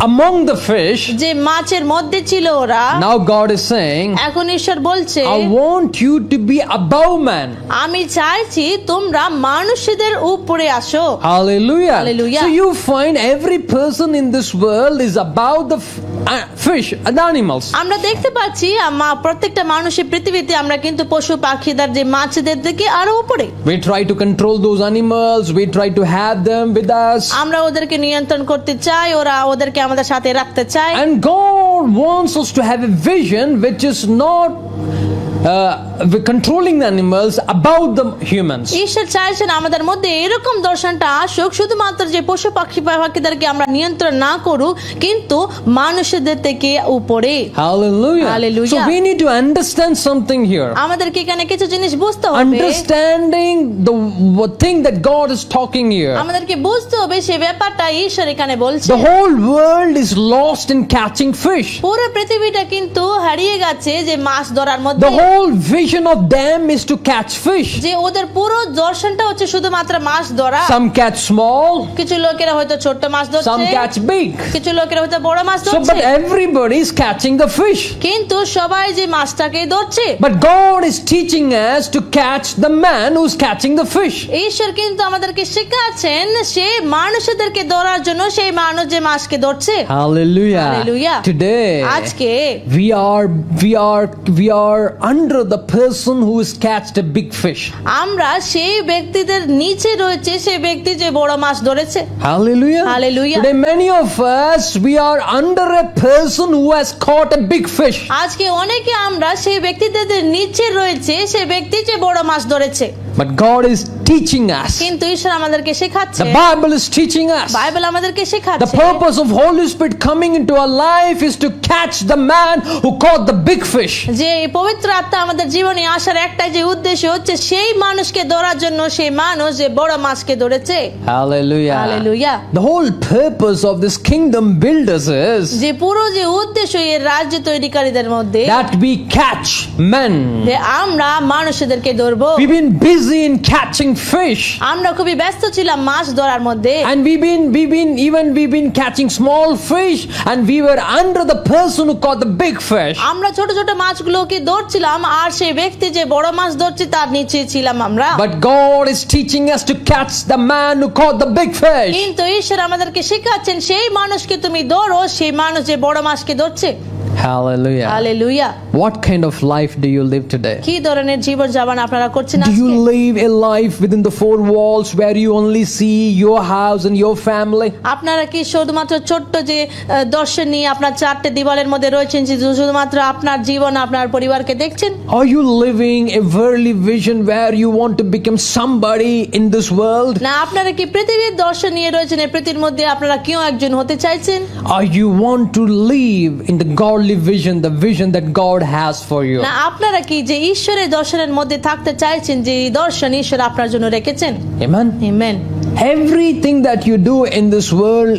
among the fish. যে মাছের মধ্যে ছিল ওরা। Now God is saying, এখন ঈশ্বর বলছে I want you to be above man. আমি চাইছি তোমরা মানুষদের উপরে আসো। Hallelujah. Hallelujah. So you find every person in this world is above the fish and the animals. আমরা দেখতে পাচ্ছি প্রত্যেকটা মানুষের পৃথিবীতে আমরা কিন্তু পশু পাখিদের যে মাছদের থেকে আরো উপরে। We try to control those animals. We try to have them with us. আমরা ওদেরকে নিয়ন্ত্রণ করতে চাই ওদেরকে আমাদের সাথে রাখতে চাই। And God wants us to have a vision which is not controlling the animals above the humans. ঈশ্বর চাইছেন আমাদের মধ্যে এরকম দর্শনটা আসুক শুধুমাত্র যে পশু পাখিদেরকে আমরা নিয়ন্ত্রণ না করুক কিন্তু মানুষদের থেকে উপরে। Hallelujah. Hallelujah. So we need to understand something here. আমাদেরকে এখানে কিছু জিনিস বুঝতে হবে। Understanding the thing that God is talking here. আমাদেরকে বুঝতে হবে সেই ব্যাপারটা ঈশ্বর এখানে বলছে। The whole world is lost in catching fish. পুরো পৃথিবীটা কিন্তু হারিয়ে গেছে যে মাছ ধরার মধ্যে। The whole vision of them is to catch fish. যে ওদের পুরো দর্শনটা হচ্ছে শুধুমাত্র মাছ ধরা। Some catch small, কিছু লোকেরা হয়তো ছোট মাছ ধরছে, some catch big. কিছু লোকেরা হয়তো বড় মাছ So, ধরছে, but everybody is catching the fish. কিন্তু সবাই যে মাছটাকে ধরছে। But God is teaching us to catch the man who's catching the fish. ঈশ্বর কিন্তু আমাদেরকে শেখাচ্ছেন সেই মানুষদেরকে ধরার জন্য সেই মানুষ যে মাছকে ধরছে। Hallelujah. Hallelujah. Today, আজকে we are under the person who has catched a big fish. আমরা সেই ব্যক্তিদের নিচে রয়েছে সেই ব্যক্তি যে বড় মাছ ধরেছে। Hallelujah. Hallelujah. Today many of us, we are under a person who has caught a big fish. আজকে অনেকে আমরা সেই ব্যক্তিদের নিচে রয়েছে সেই ব্যক্তি যে বড় মাছ ধরেছে। But God is teaching us. কিন্তু ঈশ্বর আমাদেরকে শেখাচ্ছে। The Bible is teaching us. Bible আমাদেরকে The শেখাচ্ছে। purpose of Holy Spirit coming into our life is to catch the man who caught the big fish. যে এই পবিত্র আত্মা আমাদের জীবনে আসার একটাই যে উদ্দেশ্য হচ্ছে সেই মানুষকে ধরার জন্য সেই মানুষ যে বড় মাছকে ধরেছে। Hallelujah. Hallelujah. The whole purpose of this kingdom builders is যে পুরো যে উদ্দেশ্য এই রাজ্য তৈরিকারীদের মধ্যে that we catch men. যে আমরা মানুষদেরকে ধরবো। We've been busy in catching fish. আমরা খুবই ব্যস্ত ছিলাম মাছ ধরার মধ্যে। And we've been catching small fish and we were under the person who caught the big fish. আমরা ছোট ছোট মাছগুলোকে ধরছিলাম আর সেই ব্যক্তি যে বড় মাছ ধরছে তার নিচে ছিলাম আমরা। But God is teaching us to catch the man who caught the big fish. কিন্তু ঈশ্বর আমাদেরকে শেখাচ্ছেন সেই মানুষকে তুমি ধরো সেই মানুষ যে বড় মাছকে ধরছে। Hallelujah. Hallelujah. What kind of life do you live today? কি ধরনের জীবন যাপন আপনারা করছেন Do you আজকে? live a life within the four walls where you only see your house and your family? আপনারা কি শুধুমাত্র ছোট্ট যে দর্শন নিয়ে আপনার চারটে দেওয়ালের মধ্যে রয়েছেন, যে শুধুমাত্র আপনার জীবন আপনার পরিবারকে দেখছেন? Are you living a worldly vision where you want to become somebody in this world? না, আপনারা কি পৃথিবীর দর্শন নিয়ে রয়েছেন, এই পৃথিবীর মধ্যে আপনারা কেউ একজন হতে চাইছেন? Or you want to live in the godly vision, the vision that God has for you? না, আপনারা কি যে ঈশ্বরের দর্শনের মধ্যে থাকতে চাইছেন, যে এই দর্শন ঈশ্বর আপনার জন্য রেখেছেন? Amen. Amen. Everything that you do in this world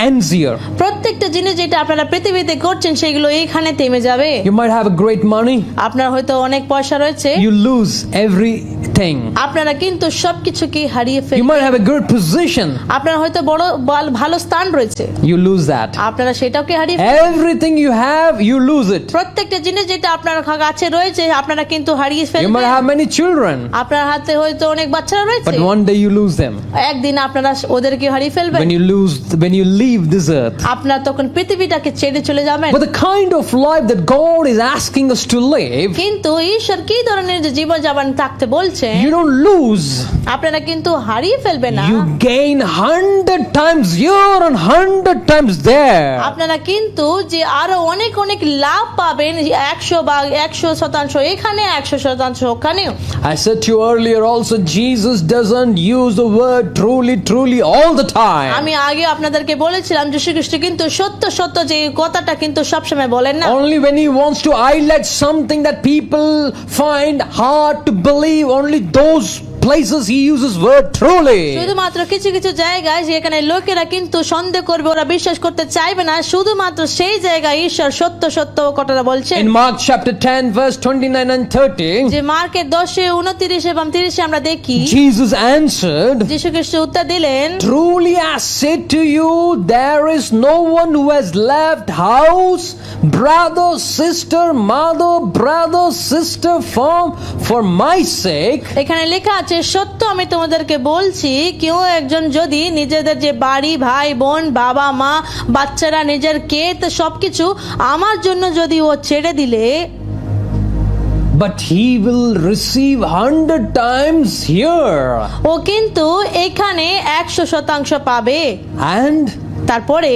ends here. প্রত্যেকটা জিনিস যেটা আপনারা পৃথিবীতে করছেন সেগুলো এইখানে থেমে যাবে। You might have a great money, আপনার হয়তো অনেক পয়সা রয়েছে, you lose everything. আপনারা কিন্তু সবকিছুকে হারিয়ে You ফেলেন। might have a good position, আপনার হয়তো বড় ভালো স্থান রয়েছে, you lose that. আপনারা সেটাকে হারিয়ে ফেলেন। Everything you have, you lose it. প্রত্যেকটা জিনিস যেটা আপনার কাছে রয়েছে আপনারা কিন্তু হারিয়ে You ফেলবেন। might have many children, আপনার হাতে হয়তো অনেক বাচ্চারা রয়েছে, but one day you lose them. একদিন আপনারা ওদেরকে হারিয়ে ফেলবেন। When you leave this earth. আপনার তখন পৃথিবীটাকে ছেড়ে চলে যাবেন। But the kind of life that God is asking us to live, কিন্তু ঈশ্বর কি ধরনের যে জীবন যাপন থাকতে বলছেন, you don't lose. আপনারা কিন্তু হারিয়ে ফেলবেন না, You gain 100 times here and 100 times there. আপনারা কিন্তু যে আরো অনেক অনেক লাভ পাবেন, 100% এখানে 100% ওখানেও। I said to you earlier also, Jesus doesn't use the word truly all the time. আমি আগে আপনাদেরকে বলেছিলাম যীশু খ্রিস্ট কিন্তু সত্য যে কথাটা কিন্তু সবসময় বলেন না। Only when he wants to highlight something that people find hard to believe, only those places he uses word truly. শুধুমাত্র কিছু কিছু জায়গায় যেখানে লোকেরা কিন্তু সন্দেহ করবে, ওরা বিশ্বাস করতে চাইবে না, শুধুমাত্র সেই জায়গায় ঈশ্বর সত্য কথাটা বলছেন। In Mark chapter 10 verse 29 and 30, যে মার্কের 10:29 এবং 30 আমরা দেখি, Jesus answered, যীশু খ্রিস্ট উত্তর দিলেন, truly I say to you, there is no one who has left house, brother, sister, mother, brother, sister, farm for my sake. এখানে লেখা আছে, সত্য আমি তোমাদেরকে বলছি, কেউ একজন যদি নিজেদের যে বাড়ি, ভাই বোন, বাবা মা, বাচ্চারা, নিজের ক্ষেত সবকিছু আমার জন্য যদি ও ছেড়ে দিলে, But he will receive 100 times here. ও কিন্তু এখানে 100% পাবে, And তারপরে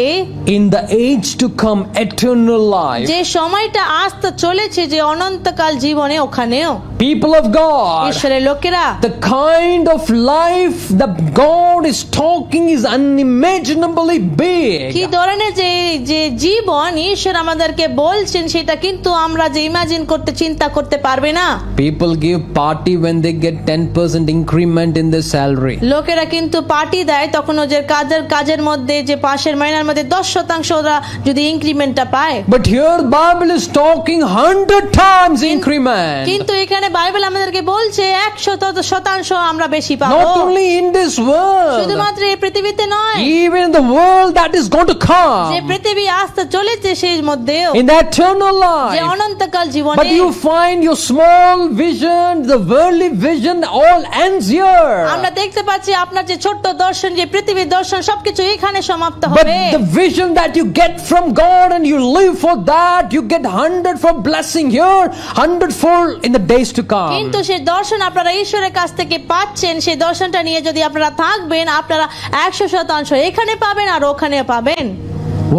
in the age to come, eternal life. যে সময়টা আসতে চলেছে, যে অনন্তকাল জীবনে, ওখানেও People of God, ঈশ্বরের লোকেরা, the kind of life that God is talking is unimaginably কি big. ধরনের যে জীবন ঈশ্বর আমাদেরকে বলছেন, সেটা কিন্তু আমরা যে ইমাজিন করতে চিন্তা করতে পারবে না। People give party when they get 10% increment in their salary. লোকেরা কিন্তু পার্টি দেয় তখন ওদের কাজের মধ্যে, যে পাশের মাইনার মধ্যে 10% ওরা যদি ইনক্রিমেন্টটা পায়। But here the Bible is talking 100 times increment. কিন্তু এখানে বাইবেল আমাদেরকে বলছে 100% আমরা বেশি পাবো, Not only in this world, শুধুমাত্র এই পৃথিবীতে নয়, even in the world that is going to যে come, পৃথিবী আসতে চলেছে সেই মধ্যেও, in the eternal যে life. অনন্তকাল জীবনে। But you find your small vision, the worldly vision, all ends here. আমরা দেখতে পাচ্ছি আপনার যে ছোট্ট দর্শন, যে পৃথিবীর দর্শন, সবকিছু এখানে সমাপ্ত But হবে। the vision that you get from God and you live for that, you get 100 for blessing here, 100-fold in the days to come. কিন্তু সেই দর্শন আপনারা ঈশ্বরের কাছ থেকে পাচ্ছেন, সেই দর্শনটা নিয়ে যদি আপনারা থাকবেন, আপনারা 100% এখানে পাবেন আর ওখানে পাবেন।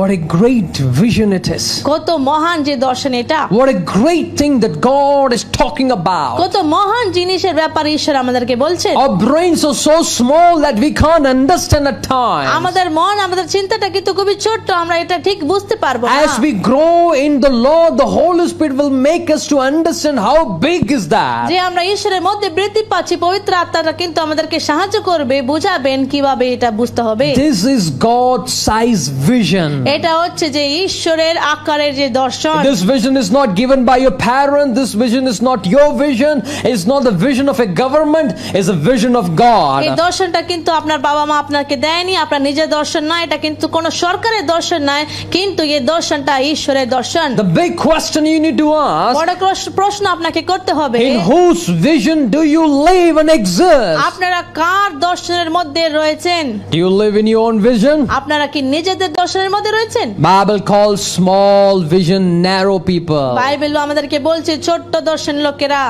What a great vision it is. কত মহান যে দর্শন এটা, What a great thing that God is talking about. কত মহান জিনিসের ব্যাপারে ঈশ্বর আমাদেরকে বলছেন। Our brains are so small that we can't understand at times. আমাদের মন, আমাদের চিন্তাটা কিন্তু খুবই ছোট্ট, আমরা এটা ঠিক বুঝতে পারবো না। As we grow in the Lord, the Holy Spirit will make us to understand how big is that. যে আমরা ঈশ্বরের মধ্যে বৃদ্ধি পাচ্ছি, পবিত্র আত্মাটা কিন্তু আমাদেরকে সাহায্য করবে, বুঝাবেন কিভাবে এটা বুঝতে হবে। This is God's size vision. এটা হচ্ছে যে ঈশ্বরের আকারের যে দর্শন। This vision is not given by your parent. This vision is not your vision, it's not the vision of a government, it's a vision of এই God. দর্শনটা কিন্তু আপনার বাবা মা আপনাকে দেয়নি, আপনার নিজের দর্শন নয়, এটা কিন্তু কোনো সরকারের দর্শন নয়, কিন্তু এই দর্শনটা ঈশ্বরের দর্শন। The big question you need to ask, বড় প্রশ্ন আপনাকে করতে হবে, in whose vision do you live and exist? আপনারা কার দর্শনের মধ্যে রয়েছেন? Do you live in your own vision? আপনারা কি নিজেদের দর্শনের মধ্যে রয়েছেন? Bible calls small vision narrow people, Bible আমাদেরকে বলছে ছোট্ট দর্শন লোকেরা,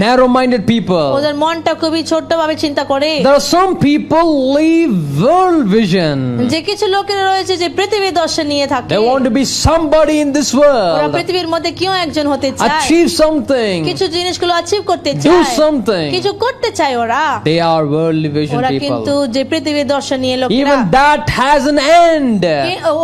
narrow-minded people. ওদের মনটা খুবই ছোট্ট ভাবে চিন্তা করে। There are some people live world vision. যে কিছু লোকেরা রয়েছে যে পৃথিবীর দর্শন নিয়ে থাকে, They want to be somebody in this ওরা world, পৃথিবীর মধ্যে কেউ একজন হতে চায়, achieve something, কিছু জিনিসগুলো অ্যাচিভ করতে do চায়, something. কিছু করতে চায় ওরা। They are worldly vision ওরা কিন্তু people. যে পৃথিবীর দর্শন নিয়ে লোকেরা, Even that has an end.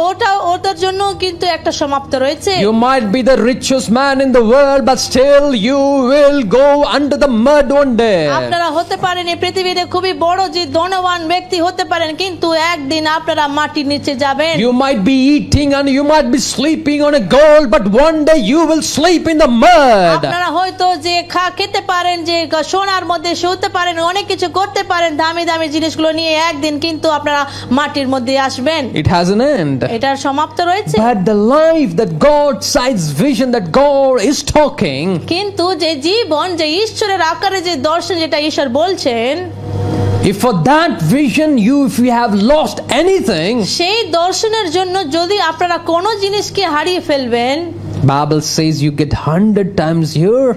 ওটা ওদের জন্য কিন্তু একটা সমাপ্ত রয়েছে। You might be the richest man in the world, but still you will go under the mud one day. আপনারা হতে পারেন এই পৃথিবীতে খুবই বড় যে ধনবান ব্যক্তি হতে পারেন, কিন্তু একদিন আপনারা মাটির নিচে যাবেন। You might be eating and you might be sleeping on a gold, but one day you will sleep in the mud. আপনারা হয়তো যে খেতে পারেন, যে সোনার মধ্যে শুতে পারেন, অনেক কিছু করতে পারেন দামি দামি জিনিসগুলো নিয়ে, একদিন কিন্তু আপনারা মাটির মধ্যে আসবেন। It has an end. এটার সমাপ্ত রয়েছে। But the life that God-sized vision that God is talking, কিন্তু যে জীবন, যে ঈশ্বরের আকারে যে দর্শন যেটা ঈশ্বর বলছেন, if for that vision if you have lost anything, সেই দর্শনের জন্য যদি আপনারা কোনো জিনিসকে হারিয়ে ফেলবেন, Bible says you get 100 times here,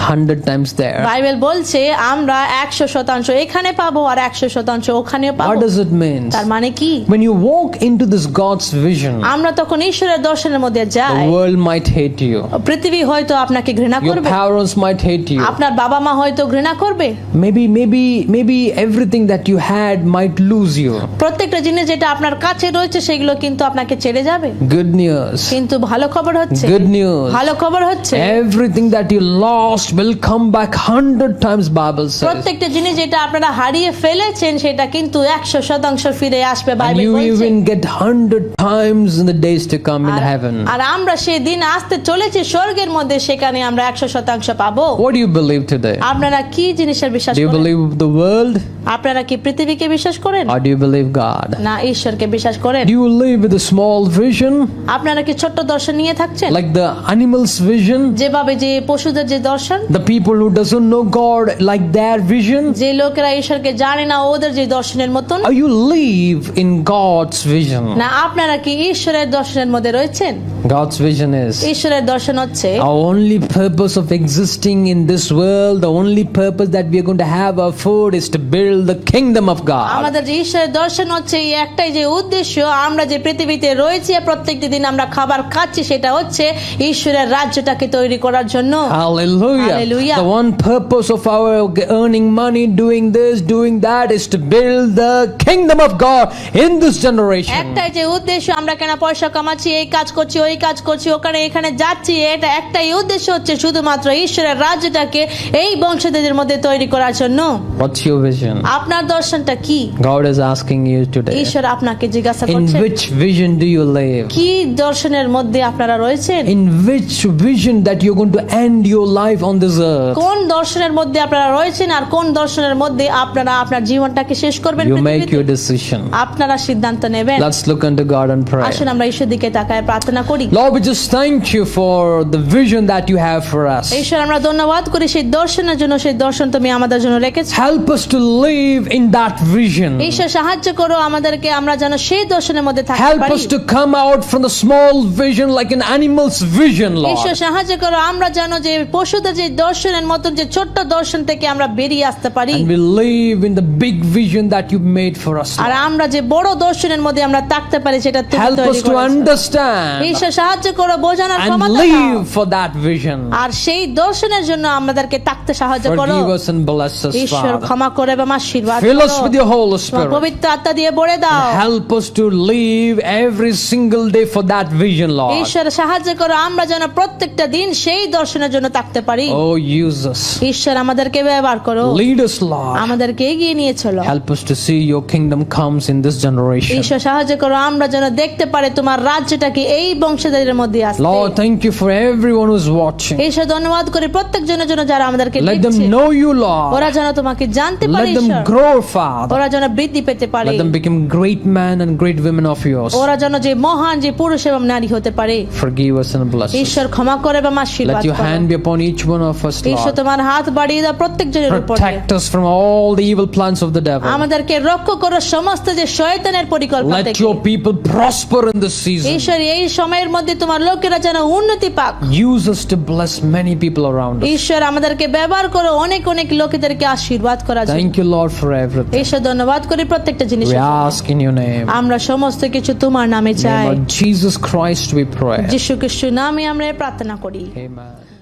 100 times there. Bible বলছে আমরা 100% এখানে পাবো আর 100% ওখানেও What পাবো। does it mean? তার মানে কি? When you walk into this God's vision, আমরা তখন ঈশ্বরের দর্শনের মধ্যে যাই, the world might hate you. পৃথিবী হয়তো আপনাকে ঘৃণা Your করবে, parents might hate you. আপনার বাবা মা হয়তো ঘৃণা করবে, Maybe everything that you had might lose you. প্রত্যেকটা জিনিস যেটা আপনার কাছে রয়েছে সেগুলো কিন্তু আপনাকে ছেড়ে যাবে। Good news. কিন্তু ভালো খবর হচ্ছে, Good news. ভালো খবর হচ্ছে Everything that you lost will come back 100 times, Bible says. প্রত্যেকটা জিনিস যেটা আপনারা হারিয়ে ফেলেছেন সেটা কিন্তু 100% ফিরে আসবে, And বাইবেল you বলছে। even get 100 times in the days to come in heaven. আর আমরা সেই দিন আসতে চলেছি স্বর্গের মধ্যে, সেখানে আমরা 100% পাবো। What do you believe today? আপনারা কি জিনিসের বিশ্বাস Do you করেন? believe the world আপনারা কি পৃথিবীকে বিশ্বাস করেন or do you believe God? না ঈশ্বরকে বিশ্বাস করেন? Do you live with a small vision আপনারা কি ছোট্ট দর্শন নিয়ে থাকছেন, like the animal's vision? যেভাবে যে পশুদের যে দর্শন, The people who doesn't know God like their vision? যে লোকেরা ঈশ্বরকে জানে না ওদের যে দর্শনের মতন? Or you live in God's vision? না আপনারা কি ঈশ্বরের দর্শনের মধ্যে রয়েছেন? God's vision is ঈশ্বরের দর্শন হচ্ছে our only purpose of existing in this world, the only purpose that we are going to have our food is to build the kingdom of God. আমাদের যে ঈশ্বরের দর্শন হচ্ছে এই একটাই যে উদ্দেশ্য, আমরা যে পৃথিবীতে রয়েছি প্রত্যেকটি দিন আমরা খাবার খাচ্ছি, সেটা হচ্ছে ঈশ্বরের রাজ্যটাকে তৈরি করার জন্য। Hallelujah. Hallelujah. The one purpose of our earning money, doing this, doing that is to build the kingdom of God in this generation. একটাই যে উদ্দেশ্য, আমরা কেন পয়সা কামাচ্ছি, এই কাজ করছি, ওই কাজ করছি, ওখানে এখানে যাচ্ছি, এটা একটাই উদ্দেশ্য হচ্ছে শুধুমাত্র ঈশ্বরের রাজ্যটাকে এই বংশধরদের মধ্যে তৈরি করার জন্য। What's your vision? আপনার দর্শনটা কি? God is asking you today. ঈশ্বর আপনাকে জিজ্ঞাসা In করছেন which vision do you live? কি দর্শনের মধ্যে আপনারা রয়েছেন? In which vision that you're going to end your life on this earth? কোন দর্শনের মধ্যে আপনারা রয়েছেন আর কোন দর্শনের মধ্যে আপনারা আপনার জীবনটাকে শেষ করবেন? You make পৃথিবীতে? your decision. আপনারা সিদ্ধান্ত নেবেন। Let's look unto God and pray. আসুন আমরা ঈশ্বর দিকে তাকায় প্রার্থনা করি। Lord, we just thank you for the vision that you have for us. ঈশ্বর আমরা ধন্যবাদ করি সেই দর্শনের জন্য, সেই দর্শন তুমি আমাদের জন্য রেখেছো। Help us to live in that vision. ঈশ্বর সাহায্য করো আমাদেরকে, আমরা যেন সেই দর্শনের মধ্যে থাকতে Help পারি। us to come out from the small vision like an animal's vision, ঈশ্বর Lord. সাহায্য করো আমরা যেন যে পশুদের যে দর্শনের মতন যে ছোট্ট দর্শন থেকে আমরা বেরিয়ে আসতে পারি, And we live in the big vision that you've made for us, R Lord. আমরা যে বড় দর্শনের মধ্যে আমরা থাকতে পারি সেটা তুমি Help তৈরি us to করেছো। understand ঈশ্বর সাহায্য করো বোঝানোর and ক্ষমতা দাও, live for that vision. আর সেই দর্শনের জন্য আমাদেরকে থাকতে সাহায্য করো। Forgive us and bless us, ঈশ্বর Father. ক্ষমা করে এবং আশীর্বাদ Fill us করো। with your Holy তোমার Spirit. পবিত্র আত্মা দিয়ে ভরে দাও। Help us to live every single day for that vision, Lord. ঈশ্বর সাহায্য করো আমরা যেন প্রত্যেকটা দিন সেই দর্শনের জন্য থাকতে পারি। Oh, use us. ঈশ্বর আমাদেরকে ব্যবহার করো, Lead us, Lord. আমাদেরকে এগিয়ে নিয়ে চলো। Help us to see your kingdom comes in this generation. ঈশ্বর সাহায্য করো আমরা যেন দেখতে পারি তোমার রাজ্যটাকে এই বংশে পেশাদারির মধ্যে আসতে। Lord, thank you for everyone who's watching. ঈশ্বর ধন্যবাদ করি প্রত্যেকজনের জন্য যারা আমাদেরকে Let them দেখছে। know you, Lord. ওরা যেন তোমাকে জানতে পারে Let them ঈশ্বর। grow, Father. ওরা যেন বৃদ্ধি পেতে পারে। Let them become great men and great women of yours. ওরা যেন যে মহান যে পুরুষ এবং নারী হতে পারে। Forgive us and bless us. ঈশ্বর ক্ষমা করে এবং আশীর্বাদ Let your করো। hand be upon each one of us, ঈশ্বর Lord. তোমার হাত বাড়িয়ে দাও প্রত্যেকজনের উপরে। Protect us from all the evil plans of the devil. আমাদেরকে রক্ষা করো সমস্ত যে শয়তানের পরিকল্পনা Let থেকে। your people prosper in this season. ঈশ্বর এই সময়ের মধ্যে তোমার লোকেরা যেন উন্নতি পাক। Use us to bless many people around us. ঈশ্বর আমাদেরকে ব্যবহার করো অনেক অনেক লোকেদেরকে আশীর্বাদ করার জন্য। Thank you, Lord, for everything. ঈশ্বর ধন্যবাদ করি প্রত্যেকটা জিনিস। We ask in your name. আমরা সমস্ত কিছু তোমার নামে In the চাই। name of Jesus Christ we pray. যিশু খ্রিস্টের নামে আমরা প্রার্থনা করি। Amen.